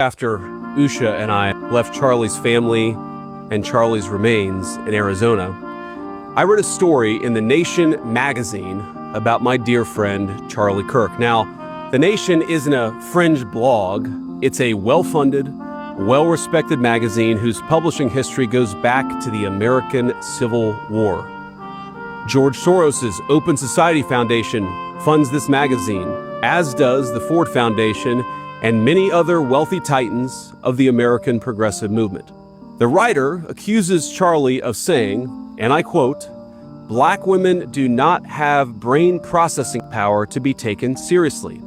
After Usha and I left Charlie's family and Charlie's remains in Arizona, I read a story in The Nation magazine about my dear friend, Charlie Kirk. Now, The Nation isn't a fringe blog. It's a well-funded, well-respected magazine whose publishing history goes back to the American Civil War. George Soros's Open Society Foundation funds this magazine, as does the Ford Foundation and many other wealthy titans of the American progressive movement. The writer accuses Charlie of saying, and I quote, "Black women do not have brain processing power to be taken seriously."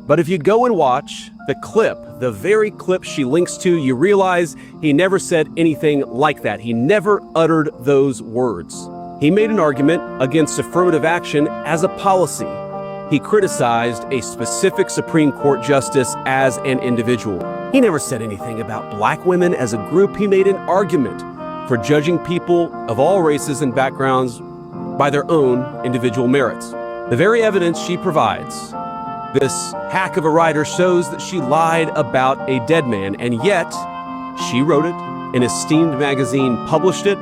But if you go and watch the clip, the very clip she links to, you realize he never said anything like that. He never uttered those words. He made an argument against affirmative action as a policy. He criticized a specific Supreme Court justice as an individual. He never said anything about black women as a group. He made an argument for judging people of all races and backgrounds by their own individual merits. The very evidence she provides, this hack of a writer, shows that she lied about a dead man, and yet she wrote it, an esteemed magazine published it,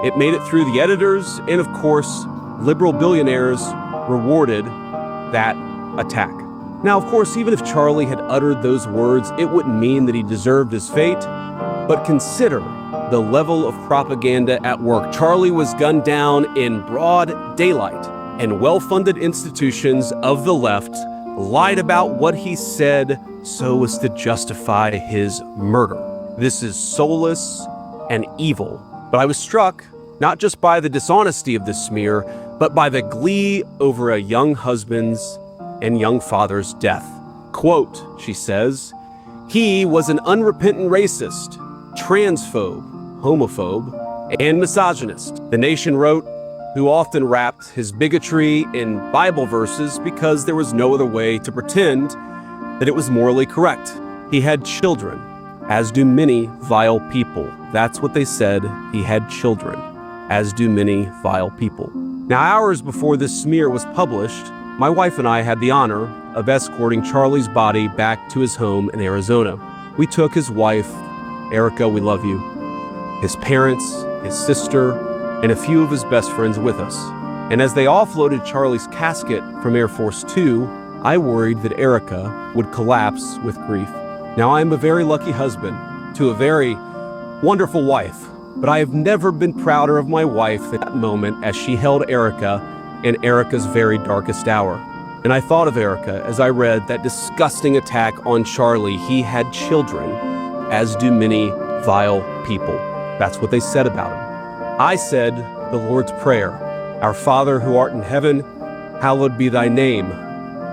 it made it through the editors, and of course, liberal billionaires rewarded that attack. Now, of course, even if Charlie had uttered those words, it wouldn't mean that he deserved his fate. But consider the level of propaganda at work. Charlie was gunned down in broad daylight, and well-funded institutions of the left lied about what he said so as to justify his murder. This is soulless and evil. But I was struck not just by the dishonesty of this smear, but by the glee over a young husband's and young father's death. Quote, she says, "He was an unrepentant racist, transphobe, homophobe, and misogynist." The Nation wrote, who often wrapped his bigotry in Bible verses because there was no other way to pretend that it was morally correct. He had children, as do many vile people. That's what they said. He had children, as do many vile people. Now, hours before this smear was published, my wife and I had the honor of escorting Charlie's body back to his home in Arizona. We took his wife, Erica, we love you, his parents, his sister, and a few of his best friends with us. And as they offloaded Charlie's casket from Air Force Two, I worried that Erica would collapse with grief. Now, I am a very lucky husband to a very wonderful wife, but I have never been prouder of my wife at that moment as she held Erica in Erica's very darkest hour. And I thought of Erica as I read that disgusting attack on Charlie. He had children, as do many vile people. That's what they said about him. I said the Lord's Prayer, "Our Father who art in heaven, hallowed be thy name.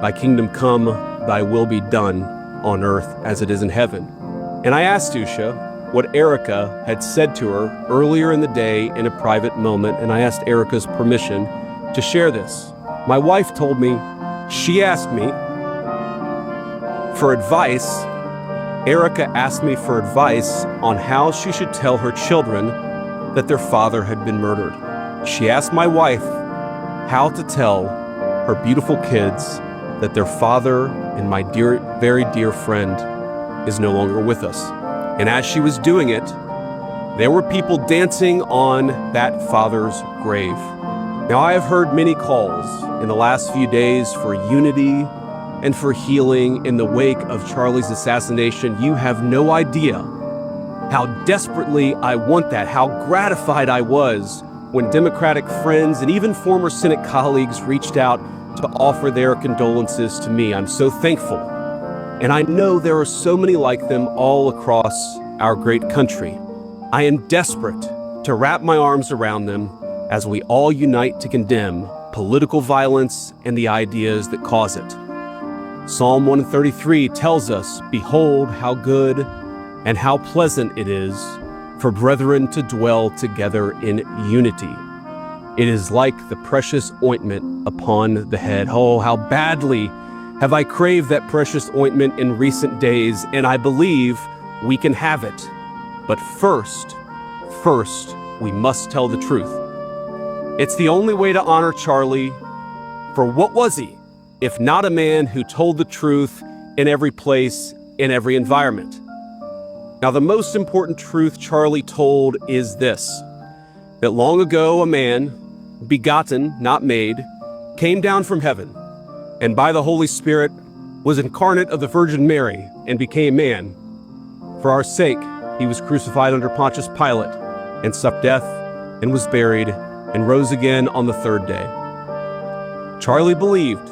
Thy kingdom come, thy will be done on earth as it is in heaven." And I asked Usha what Erica had said to her earlier in the day in a private moment, and I asked Erica's permission to share this. My wife told me, she asked me for advice. Erica asked me for advice on how she should tell her children that their father had been murdered. She asked my wife how to tell her beautiful kids that their father and my dear, very dear friend is no longer with us. And as she was doing it, there were people dancing on that father's grave. Now, I have heard many calls in the last few days for unity and for healing in the wake of Charlie's assassination. You have no idea how desperately I want that, how gratified I was when Democratic friends and even former Senate colleagues reached out to offer their condolences to me. I'm so thankful. And I know there are so many like them all across our great country. I am desperate to wrap my arms around them as we all unite to condemn political violence and the ideas that cause it. Psalm 133 tells us, "Behold how good and how pleasant it is for brethren to dwell together in unity. It is like the precious ointment upon the head." Oh, how badly have I craved that precious ointment in recent days, and I believe we can have it. But first, we must tell the truth. It's the only way to honor Charlie, for what was he, if not a man who told the truth in every place, in every environment? Now, the most important truth Charlie told is this, that long ago a man, begotten, not made, came down from heaven, and by the Holy Spirit was incarnate of the Virgin Mary and became man. For our sake, he was crucified under Pontius Pilate and suffered death and was buried and rose again on the third day. Charlie believed,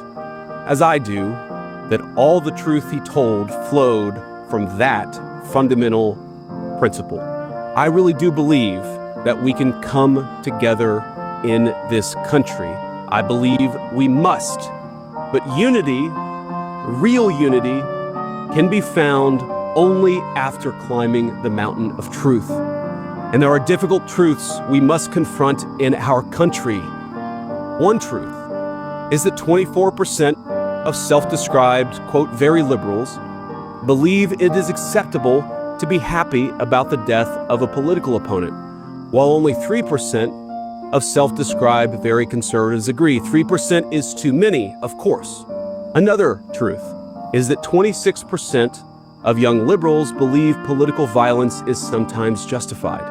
as I do, that all the truth he told flowed from that fundamental principle. I really do believe that we can come together in this country. I believe we must. But unity, real unity, can be found only after climbing the mountain of truth. And there are difficult truths we must confront in our country. One truth is that 24% of self-described, quote, very liberals believe it is acceptable to be happy about the death of a political opponent, while only 3% of self-described very conservatives agree. 3% is too many, of course. Another truth is that 26% of young liberals believe political violence is sometimes justified,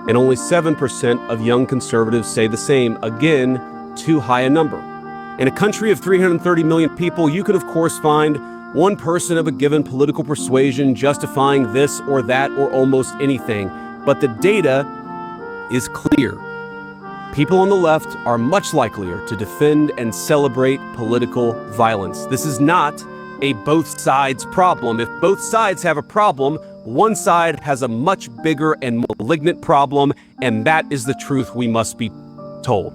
and only 7% of young conservatives say the same. Again, too high a number. In a country of 330 million people, you could of course find one person of a given political persuasion justifying this or that or almost anything, but the data is clear. People on the left are much likelier to defend and celebrate political violence. This is not a both sides problem. If both sides have a problem, one side has a much bigger and malignant problem, and that is the truth we must be told.